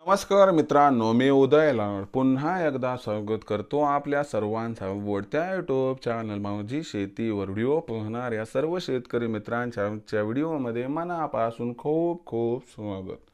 नमस्कार मित्रांनो, मी उदय लाड पुन्हा एकदा स्वागत करतो आपल्या सर्वांचा आवडत्या यूट्यूब चॅनल माझी शेतीवर व्हिडिओ पाहणाऱ्या सर्व शेतकरी मित्रांच्या व्हिडिओमध्ये मनापासून खूप खूप स्वागत.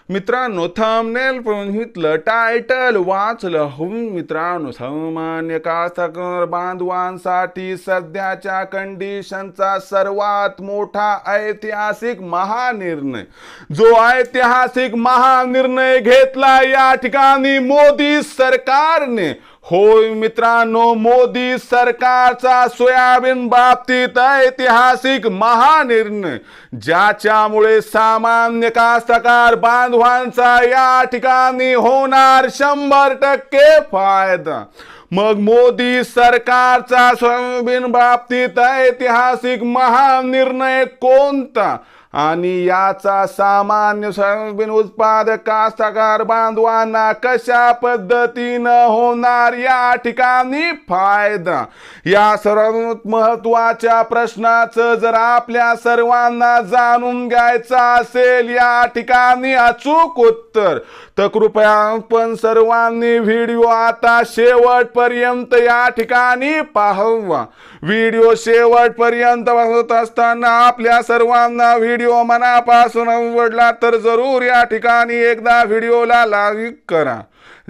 मित्रांनो, थंबनेल बघितलं, टायटल वाचलं हो मित्रांनो, सामान्य कास्तकार बांधवांसाठी सध्याच्या कंडिशनचा सर्वात मोठा ऐतिहासिक महानिर्णय. जो ऐतिहासिक महानिर्णय घेतला या ठिकाणी मोदी सरकारने. होय मित्रांनो, मोदी सरकारचा सोयाबीन बाबतीत ऐतिहासिक महानिर्णय, ज्याच्यामुळे सामान्य कास्तकार बांधवांचा या ठिकाणी होणार 100% फायदा. मग मोदी सरकारचा सोयाबीन बाबतीत ऐतिहासिक महानिर्णय कोणता आणि याचा सामान्य सोयाबीन उत्पादक कास्तकार बांधवांना कशा पद्धतीनं होणार या ठिकाणी फायदा, या सर्वात महत्वाच्या प्रश्नाचं जर आपल्या सर्वांना जाणून घ्यायचं असेल या ठिकाणी अचूक उत्तर, तर कृपया आपण सर्वांनी व्हिडिओ आता शेवटपर्यंत या ठिकाणी पाहावा. व्हिडिओ शेवटपर्यंत पाहत असताना आपल्या सर्वांना व्हिडिओ मनापासून आवडला तर जरूर या ठिकाणी एकदा व्हिडिओला लाईक करा.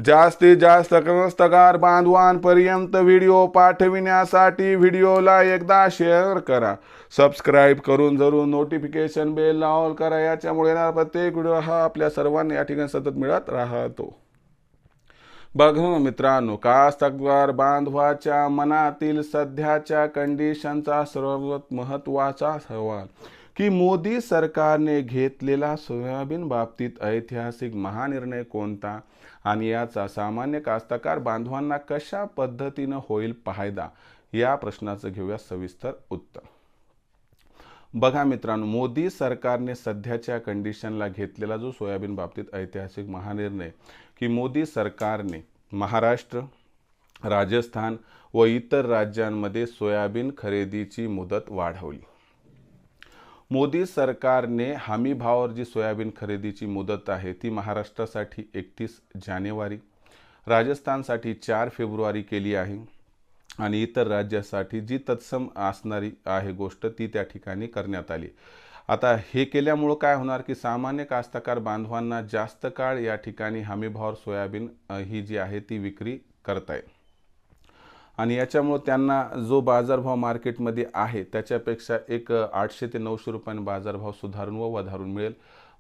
जास्तीत जास्त कास्तकार बांधवांपर्यंत व्हिडिओ पाठविण्यासाठी व्हिडिओला एकदा शेअर करा. सबस्क्राईब करून जरूर नोटिफिकेशन बेल ऑल करा. याच्यामुळे येणारा प्रत्येक व्हिडिओ हा आपल्या सर्वांना या ठिकाणी सतत मिळत राहतो. बघा मित्रांनो, कास्तकार बांधवाच्या मनातील सध्याच्या कंडिशनचा सर्वात महत्वाचा सवाल की मोदी सरकारने घेतलेला सोयाबीन बाबतीत ऐतिहासिक महानिर्णय कोणता आणि याचा सामान्य कास्तकार बांधवांना कशा पद्धतीनं होईल फायदा, या प्रश्नाचं घेऊया सविस्तर उत्तर. बघा मित्रांनो, मोदी सरकारने सध्याच्या कंडिशनला घेतलेला जो सोयाबीन बाबतीत ऐतिहासिक महानिर्णय की मोदी सरकारने महाराष्ट्र, राजस्थान व इतर राज्यांमध्ये सोयाबीन खरेदीची मुदत वाढवली. मोदी सरकारने हमी भावावर जी सोयाबीन खरेदीची मुदत आहे ती महाराष्ट्रासाठी 31 जानेवारी, राजस्थानसाठी 4 फेब्रुवारी केली आहे आणि इतर राज्यासाठी जी तत्सम असणारी आहे गोष्ट ती त्या ठिकाणी करण्यात आली. आता हे केल्यामुळं काय होणार की सामान्य कास्तकार बांधवांना जास्त काळ या ठिकाणी हमी भावावर सोयाबीन ही जी आहे ती विक्री करताय आणि याच्यामुळे त्यांना जो बाजारभाव मार्केटमध्ये आहे त्याच्यापेक्षा एक 800 ते 900 रुपयांनी बाजारभाव सुधारून व वधारून मिळेल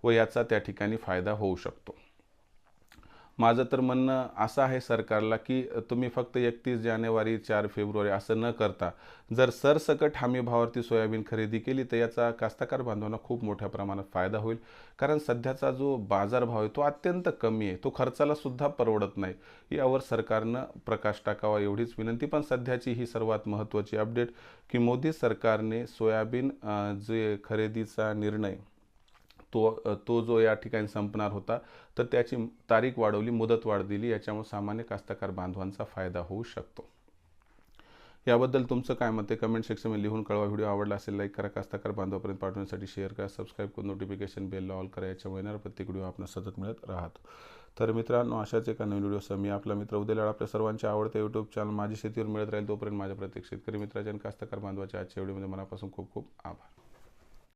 व याचा त्या ठिकाणी फायदा होऊ शकतो. माझं तर म्हणणं असं आहे सरकारला की तुम्ही फक्त 31 जानेवारी 4 फेब्रुवारी असं न करता जर सरसकट हमी भावावरती सोयाबीन खरेदी केली तर याचा कास्तकार बांधवांना खूप मोठ्या प्रमाणात फायदा होईल. कारण सध्याचा जो बाजारभाव आहे तो अत्यंत कमी आहे, तो खर्चाला सुद्धा परवडत नाही. यावर सरकारनं प्रकाश टाकावा एवढीच विनंती. पण सध्याची ही सर्वात महत्त्वाची अपडेट की मोदी सरकारने सोयाबीन जे खरेदीचा निर्णय तो जो या ठिकाणी संपणार होता तर त्याची तारीख वाढवली, मुदत वाढ दिली. याच्यामुळे सामान्य कास्तकार बांधवांचा फायदा होऊ शकतो. याबद्दल तुमचं काय मत आहे कमेंट सेक्शनमध्ये लिहून कळवा. व्हिडिओ आवडला असेल लाईक करा, कास्तकार बांधवापर्यंत पाठवण्यासाठी शेअर करा, सबस्क्राईब करून नोटिफिकेशन बेल ऑल करा. याच्यामुळे येणारा प्रत्येक व्हिडिओ आपण सतत मिळत राहतो. तर मित्रांनो, अशाच एका नवीन व्हिडिओसह मी आपला मित्र उदय लाड आपल्या सर्वांच्या आवडत्या यूट्यूब चॅनल माझी शेतीवर मिळत राहील. तोपर्यंत माझ्या प्रत्येक शेतकरी मित्राच्या आणि कास्तकार बांधवाच्या आजच्या व्हिडिओमध्ये मनापासून खूप खूप आभार.